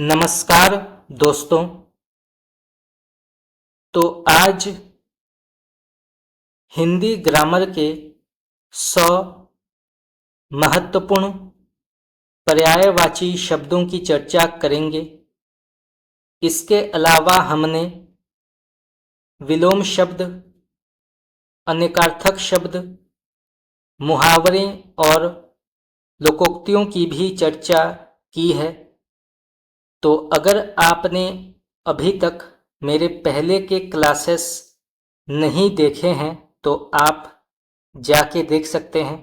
नमस्कार दोस्तों। तो आज हिंदी ग्रामर के 100 महत्वपूर्ण पर्यायवाची शब्दों की चर्चा करेंगे। इसके अलावा हमने विलोम शब्द, अनेकार्थक शब्द, मुहावरे और लोकोक्तियों की भी चर्चा की है। तो अगर आपने अभी तक मेरे पहले के क्लासेस नहीं देखे हैं तो आप जाके देख सकते हैं।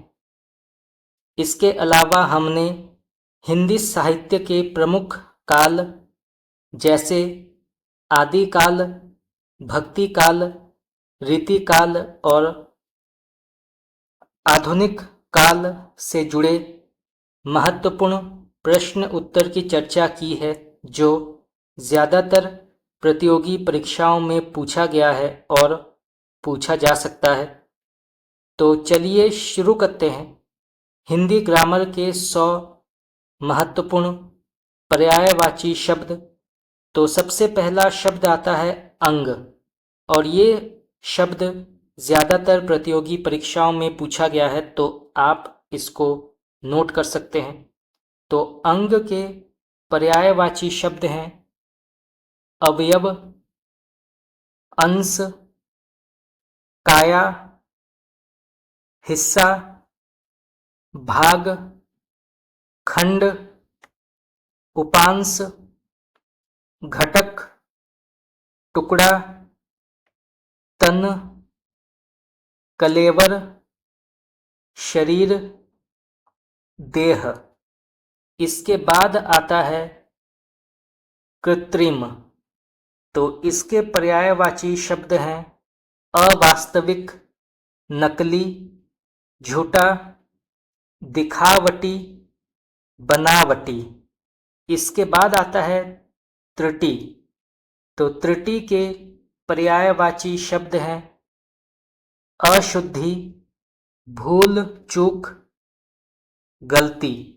इसके अलावा हमने हिंदी साहित्य के प्रमुख काल जैसे आदिकाल, भक्तिकाल, रीतिकाल और आधुनिक काल से जुड़े महत्वपूर्ण प्रश्न उत्तर की चर्चा की है, जो ज़्यादातर प्रतियोगी परीक्षाओं में पूछा गया है और पूछा जा सकता है। तो चलिए शुरू करते हैं। हिंदी ग्रामर के 100 महत्वपूर्ण पर्यायवाची शब्द। तो सबसे पहला शब्द आता है अंग, और ये शब्द ज़्यादातर प्रतियोगी परीक्षाओं में पूछा गया है, तो आप इसको नोट कर सकते हैं। तो अंग के पर्यायवाची शब्द हैं अवयव, अंश, काया, हिस्सा, भाग, खंड, उपांश, घटक, टुकड़ा, तन, कलेवर, शरीर, देह। इसके बाद आता है कृत्रिम। तो इसके पर्यायवाची शब्द हैं अवास्तविक, नकली, झूठा, दिखावटी, बनावटी। इसके बाद आता है त्रुटि। तो त्रुटि के पर्यायवाची शब्द हैं अशुद्धि, भूल चूक, गलती।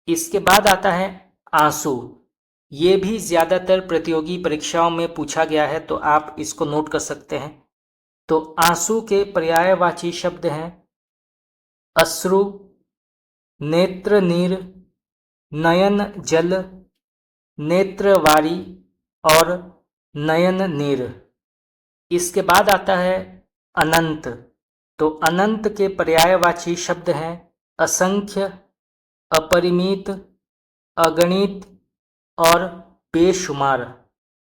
इसके बाद आता है आंसू। ये भी ज़्यादातर प्रतियोगी परीक्षाओं में पूछा गया है, तो आप इसको नोट कर सकते हैं। तो आंसू के पर्यायवाची शब्द हैं अश्रु, नेत्र नीर, नयन जल, नेत्रवारी और नयन नीर। इसके बाद आता है अनंत। तो अनंत के पर्यायवाची शब्द हैं असंख्य, अपरिमित, अगणित और बेशुमार।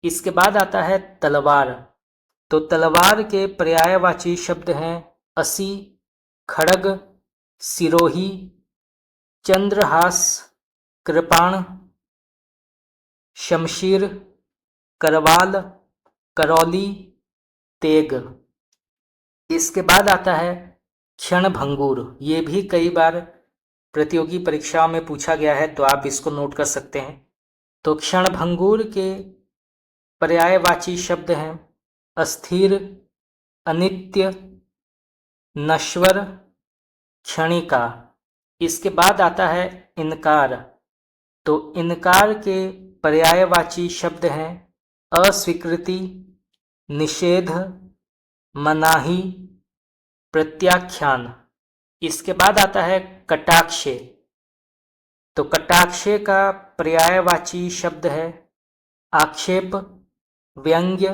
इसके बाद आता है तलवार। तो तलवार के पर्यायवाची शब्द हैं असी, खड्ग, सिरोही, चंद्रहास, कृपाण, शमशीर, करवाल, करौली, तेग। इसके बाद आता है क्षणभंगुर। ये भी कई बार प्रतियोगी परीक्षाओं में पूछा गया है, तो आप इसको नोट कर सकते हैं। तो क्षणभंगुर के पर्यायवाची शब्द हैं अस्थिर, अनित्य, नश्वर, क्षणिका। इसके बाद आता है इनकार। तो इनकार के पर्यायवाची शब्द हैं अस्वीकृति, निषेध, मनाही, प्रत्याख्यान। इसके बाद आता है कटाक्षे। तो कटाक्षे का पर्यायवाची शब्द है आक्षेप, व्यंग्य,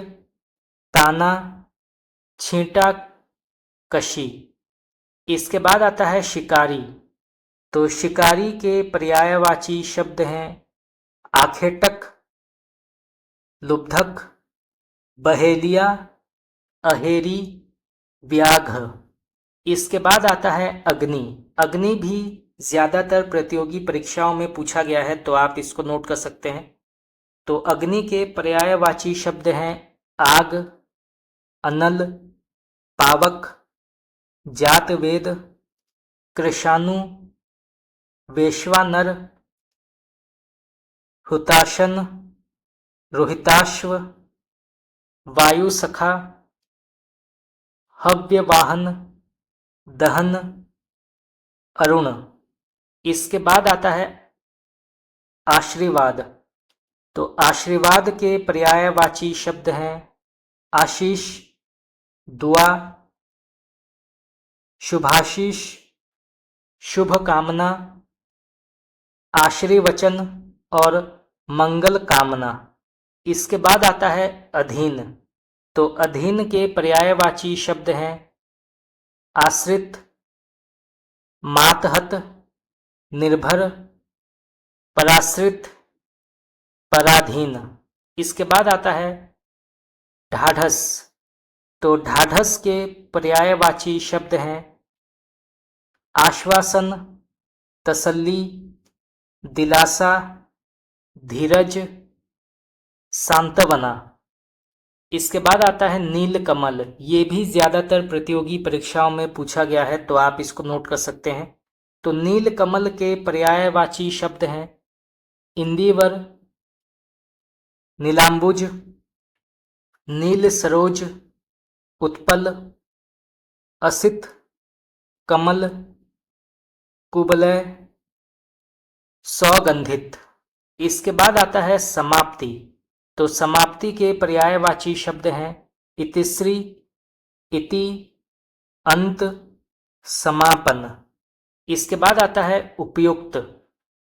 ताना, छींटा, कशी। इसके बाद आता है शिकारी। तो शिकारी के पर्यायवाची शब्द हैं आखेटक, लुब्धक, बहेलिया, अहेरी, व्याघ्र। इसके बाद आता है अग्नि। अग्नि भी ज़्यादातर प्रतियोगी परीक्षाओं में पूछा गया है, तो आप इसको नोट कर सकते हैं। तो अग्नि के पर्यायवाची शब्द हैं आग, अनल, पावक, जातवेद, कृशानु, वेश्वानर, हुताशन, रोहिताश्व, वायुसखा, हव्यवाहन, दहन, अरुण। इसके बाद आता है आशीर्वाद। तो आशीर्वाद के पर्यायवाची शब्द हैं आशीष, दुआ, शुभाशीष, शुभ कामना, आशीर्वचन और मंगल कामना। इसके बाद आता है अधीन। तो अधीन के पर्यायवाची शब्द हैं आश्रित, मातहत, निर्भर, पराश्रित, पराधीन। इसके बाद आता है ढाढ़स। तो ढाढ़स के पर्यायवाची शब्द हैं आश्वासन, तसल्ली, दिलासा, धीरज, सांत्वना। इसके बाद आता है नीलकमल। ये भी ज़्यादातर प्रतियोगी परीक्षाओं में पूछा गया है, तो आप इसको नोट कर सकते हैं। तो नीलकमल के पर्यायवाची शब्द हैं इंदिवर, नीलांबुज, नील सरोज, उत्पल, असित, कमल, कुबलय, सौगंधित। इसके बाद आता है समाप्ति। तो समाप्ति के पर्यायवाची शब्द हैं इतिश्री, इति, अंत, समापन। इसके बाद आता है उपयुक्त।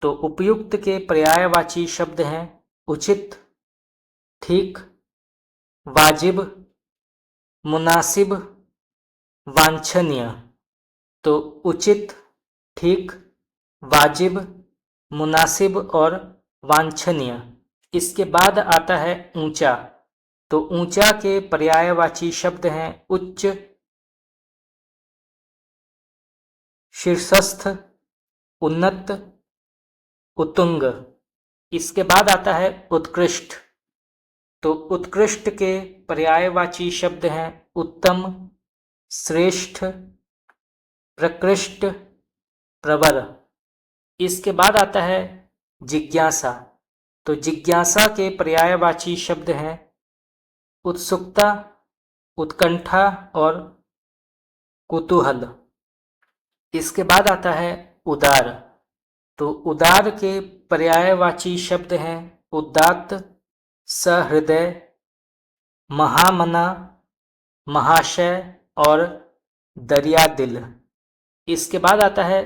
तो उपयुक्त के पर्यायवाची शब्द हैं उचित, ठीक, वाजिब, मुनासिब, वांछनीय। तो उचित, ठीक, वाजिब, मुनासिब और वांछनीय। इसके बाद आता है ऊंचा। तो ऊंचा के पर्यायवाची शब्द हैं उच्च, शीर्षस्थ, उन्नत, उत्तुंग। इसके बाद आता है उत्कृष्ट। तो उत्कृष्ट के पर्यायवाची शब्द हैं उत्तम, श्रेष्ठ, प्रकृष्ट, प्रवर। इसके बाद आता है जिज्ञासा। तो जिज्ञासा के पर्यायवाची शब्द हैं उत्सुकता, उत्कंठा और कुतूहल। इसके बाद आता है उदार। तो उदार के पर्यायवाची शब्द हैं उदात्त, सहृदय, महामना, महाशय और दरिया दिल। इसके बाद आता है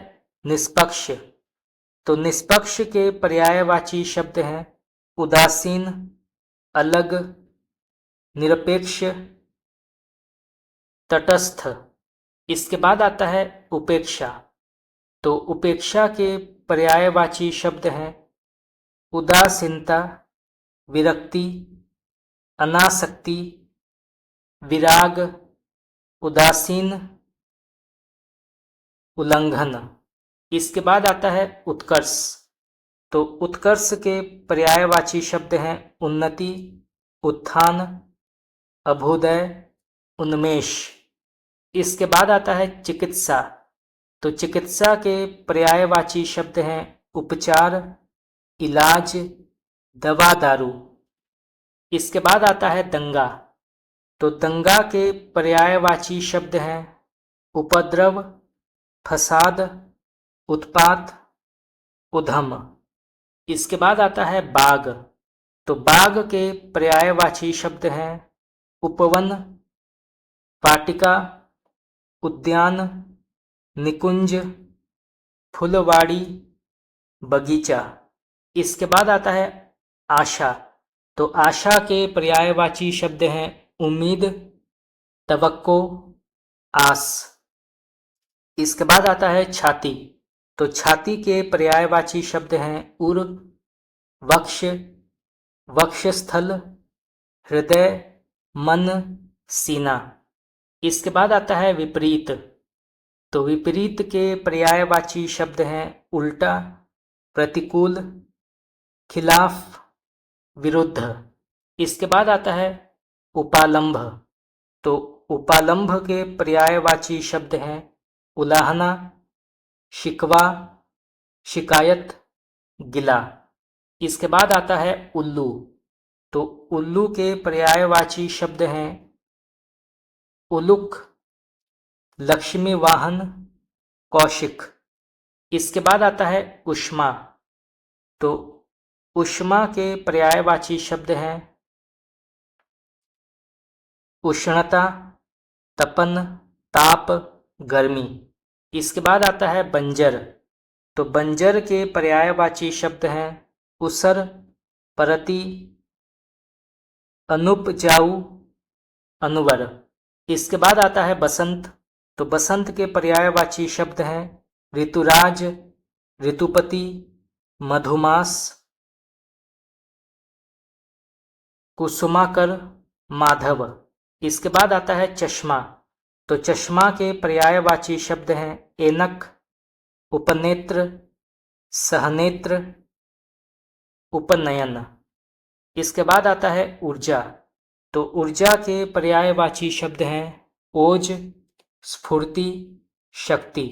निष्पक्ष। तो निष्पक्ष के पर्यायवाची शब्द हैं उदासीन, अलग, निरपेक्ष, तटस्थ। इसके बाद आता है उपेक्षा। तो उपेक्षा के पर्यायवाची शब्द हैं उदासीनता, विरक्ति, अनासक्ति, विराग, उदासीन, उल्लंघन। इसके बाद आता है उत्कर्ष। तो उत्कर्ष के पर्यायवाची शब्द हैं उन्नति, उत्थान, अभ्युदय, उन्मेष। इसके बाद आता है चिकित्सा। तो चिकित्सा के पर्यायवाची शब्द हैं उपचार, इलाज, दवा दारू। इसके बाद आता है दंगा। तो दंगा के पर्यायवाची शब्द हैं उपद्रव, फसाद, उत्पात, उधम। इसके बाद आता है बाग। तो बाग के पर्यायवाची शब्द हैं उपवन, वाटिका, उद्यान, निकुंज, फुलवाड़ी, बगीचा। इसके बाद आता है आशा। तो आशा के पर्यायवाची शब्द हैं उम्मीद, तवक्को, आस। इसके बाद आता है छाती। तो छाती के पर्यायवाची शब्द हैं उर, वक्ष, वक्षस्थल, हृदय, मन, सीना। इसके बाद आता है विपरीत। तो विपरीत के पर्यायवाची शब्द हैं उल्टा, प्रतिकूल, खिलाफ, विरुद्ध। इसके बाद आता है उपालंभ। तो उपालंभ के पर्यायवाची शब्द हैं उलाहना, शिकवा, शिकायत, गिला। इसके बाद आता है उल्लू। तो उल्लू के पर्यायवाची शब्द हैं उलुक, लक्ष्मी वाहन, कौशिक। इसके बाद आता है उष्मा। तो उष्मा के पर्यायवाची शब्द हैं उष्णता, तपन, ताप, गर्मी। इसके बाद आता है बंजर। तो बंजर के पर्यायवाची शब्द हैं उसर, परति, अनुपजाऊ, अनुवर। इसके बाद आता है बसंत। तो बसंत के पर्यायवाची शब्द हैं ऋतुराज, ऋतुपति, मधुमास, कुसुमाकर, माधव। इसके बाद आता है चश्मा। तो चश्मा के पर्यायवाची शब्द हैं ऐनक, उपनेत्र, सहनेत्र, उपनयन। इसके बाद आता है ऊर्जा। तो ऊर्जा के पर्यायवाची शब्द हैं ओज, स्फूर्ति, शक्ति।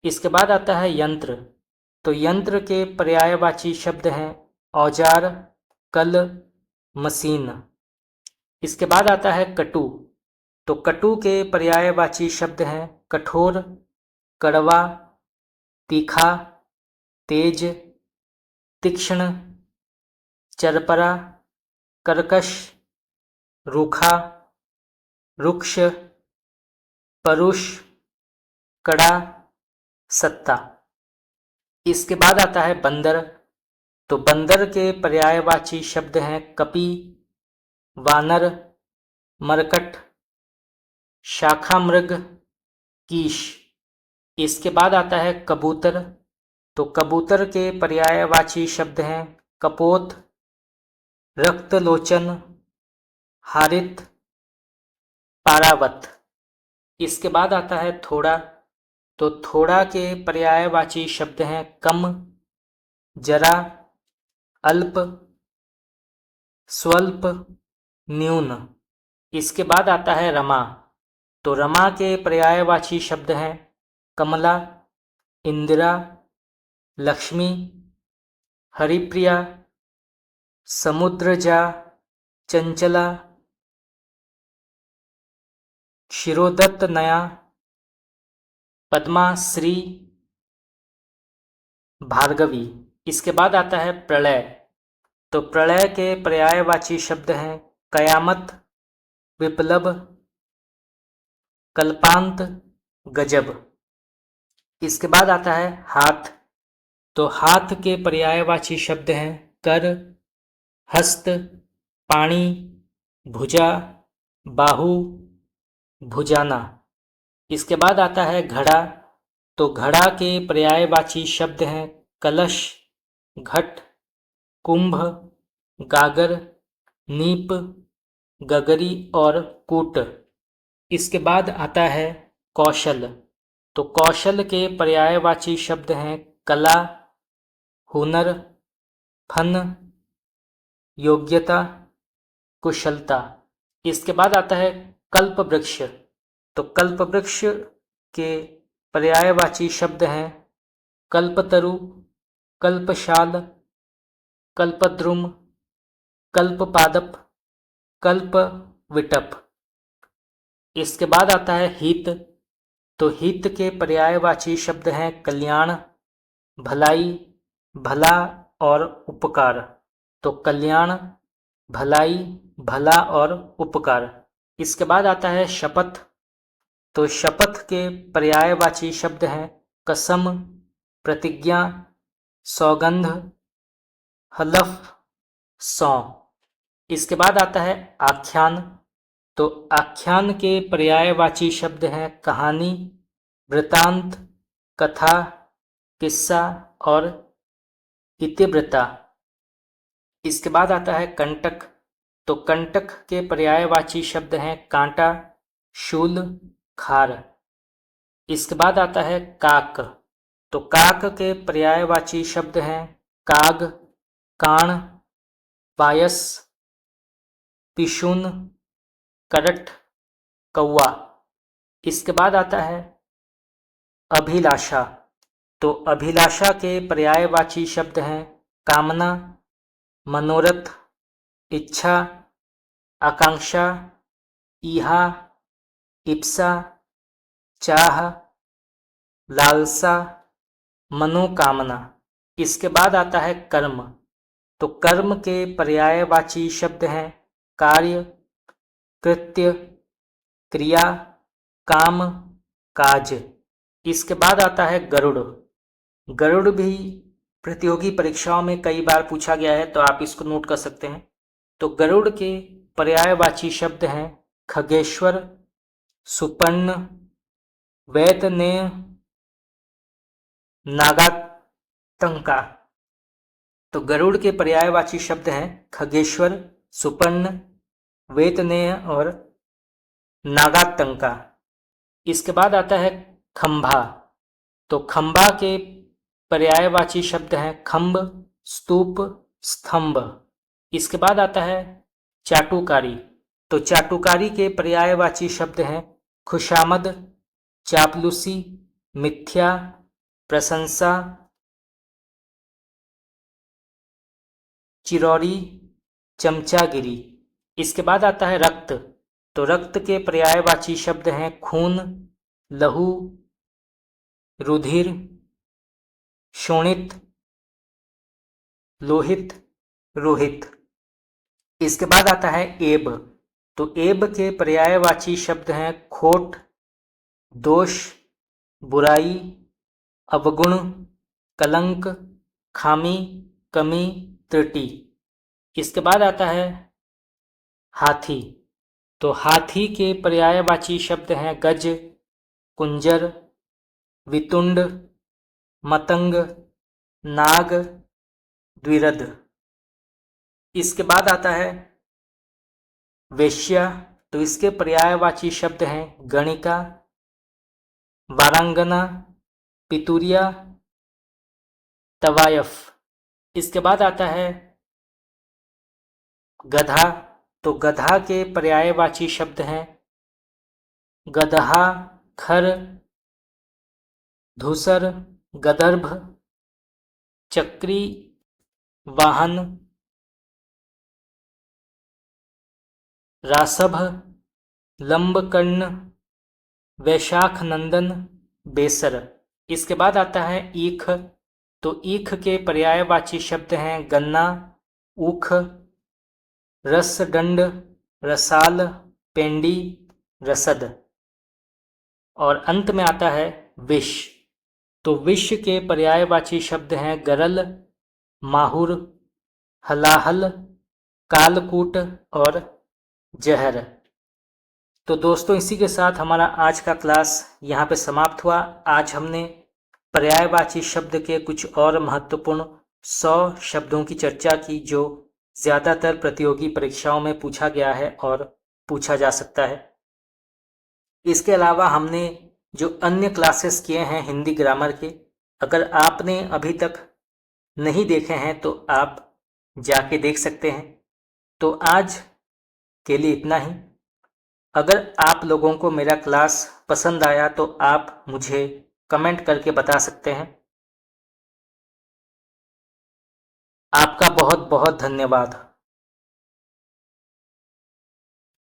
इसके बाद आता है यंत्र। तो यंत्र के पर्यायवाची शब्द हैं औजार, कल, मशीन। इसके बाद आता है कटु। तो कटु के पर्यायवाची शब्द हैं कठोर, कड़वा, तीखा, तेज, तीक्ष्ण, चरपरा, कर्कश, रूखा, रुक्ष, परुष, कड़ा, सत्ता। इसके बाद आता है बंदर। तो बंदर के पर्यायवाची शब्द हैं कपि, वानर, मरकट, शाखामृग, कीश। इसके बाद आता है कबूतर। तो कबूतर के पर्यायवाची शब्द हैं कपोत, रक्तलोचन, हारित, पारावत। इसके बाद आता है थोड़ा। तो थोड़ा के पर्यायवाची शब्द हैं कम, जरा, अल्प, स्वल्प, न्यून। इसके बाद आता है रमा। तो रमा के पर्यायवाची शब्द हैं कमला, इंदिरा, लक्ष्मी, हरिप्रिया, समुद्रजा, चंचला, क्षीरोदत्त नया, पद्माश्री, भार्गवी। इसके बाद आता है प्रलय। तो प्रलय के पर्यायवाची शब्द हैं कयामत, विप्लव, कल्पांत, गजब। इसके बाद आता है हाथ। तो हाथ के पर्यायवाची शब्द हैं कर, हस्त, पाणी, भुजा, बाहु, भुजाना। इसके बाद आता है घड़ा। तो घड़ा के पर्यायवाची शब्द हैं कलश, घट, कुंभ, गागर, नीप, गगरी और कूट। इसके बाद आता है कौशल। तो कौशल के पर्यायवाची शब्द हैं कला, हुनर, फन, योग्यता, कुशलता। इसके बाद आता है कल्प वृक्ष। तो कल्प वृक्ष के पर्यायवाची शब्द हैं कल्पतरु, कल्पशाल, कल्पद्रुम, कल्पपादप, कल्पविटप। इसके बाद आता है हित। तो हित के पर्यायवाची शब्द हैं कल्याण, भलाई, भला और उपकार। तो कल्याण, भलाई, भला और उपकार। इसके बाद आता है शपथ। तो शपथ के पर्यायवाची शब्द हैं कसम, प्रतिज्ञा, सौगंध, हलफ, सौ। इसके बाद आता है आख्यान। तो आख्यान के पर्यायवाची शब्द हैं कहानी, वृतांत, कथा, किस्सा और इतिवृत्ता। इसके बाद आता है कंटक। तो कंटक के पर्यायवाची शब्द हैं कांटा, शूल, खार। इसके बाद आता है काक। तो काक के पर्यायवाची शब्द हैं काग, काण, पायस, पिशुन, करट, कौवा। इसके बाद आता है अभिलाषा। तो अभिलाषा के पर्यायवाची शब्द हैं कामना, मनोरथ, इच्छा, आकांक्षा, ईहा, इप्सा, चाह, लालसा, मनोकामना। इसके बाद आता है कर्म। तो कर्म के पर्यायवाची शब्द हैं कार्य, कृत्य, क्रिया, काम, काज। इसके बाद आता है गरुड़। गरुड़ भी प्रतियोगी परीक्षाओं में कई बार पूछा गया है, तो आप इसको नोट कर सकते हैं। तो गरुड़ के पर्यायवाची शब्द हैं खगेश्वर, सुपर्ण, वैतनेय, नागातंका। तो गरुड़ के पर्यायवाची शब्द हैं खगेश्वर, सुपर्ण, वेतनेय और नागातंका। इसके बाद आता है खंभा। तो खंभा के पर्यायवाची शब्द हैं खंभ, स्तूप, स्तंभ। इसके बाद आता है चाटुकारी। तो चाटुकारी के पर्यायवाची शब्द हैं खुशामद, चापलूसी, मिथ्या, प्रशंसा, चिरौरी, चमचागिरी। इसके बाद आता है रक्त। तो रक्त के पर्यायवाची शब्द हैं खून, लहू, रुधिर, शोणित, लोहित, रोहित। इसके बाद आता है एब। तो एब के पर्यायवाची शब्द हैं खोट, दोष, बुराई, अवगुण, कलंक, खामी, कमी, त्रुटि। इसके बाद आता है हाथी। तो हाथी के पर्यायवाची शब्द हैं गज, कुंजर, वितुंड, मतंग, नाग, द्विरद। इसके बाद आता है वेश्या। तो इसके पर्यायवाची शब्द हैं गणिका, वारांगना, पितुरिया, तवायफ। इसके बाद आता है गधा। तो गधा के पर्यायवाची शब्द हैं गदहा, खर, धूसर, गदर्भ, चक्री, वाहन, रासभ, लंबकर्ण, वैशाख नंदन, बेसर। इसके बाद आता है ईख। तो ईख के पर्यायवाची शब्द हैं गन्ना, ऊख, रसदंड, रसाल, पेंडी, रसद। और अंत में आता है विष। तो विष के पर्यायवाची शब्द हैं गरल, माहुर, हलाहल, कालकूट और जहर। तो दोस्तों, इसी के साथ हमारा आज का क्लास यहाँ पे समाप्त हुआ। आज हमने पर्यायवाची शब्द के कुछ और महत्वपूर्ण 100 शब्दों की चर्चा की जो ज़्यादातर प्रतियोगी परीक्षाओं में पूछा गया है और पूछा जा सकता है। इसके अलावा हमने जो अन्य क्लासेस किए हैं हिंदी ग्रामर के, अगर आपने अभी तक नहीं देखे हैं तो आप जाके देख सकते हैं। तो आज के लिए इतना ही। अगर आप लोगों को मेरा क्लास पसंद आया तो आप मुझे कमेंट करके बता सकते हैं। आपका बहुत बहुत धन्यवाद।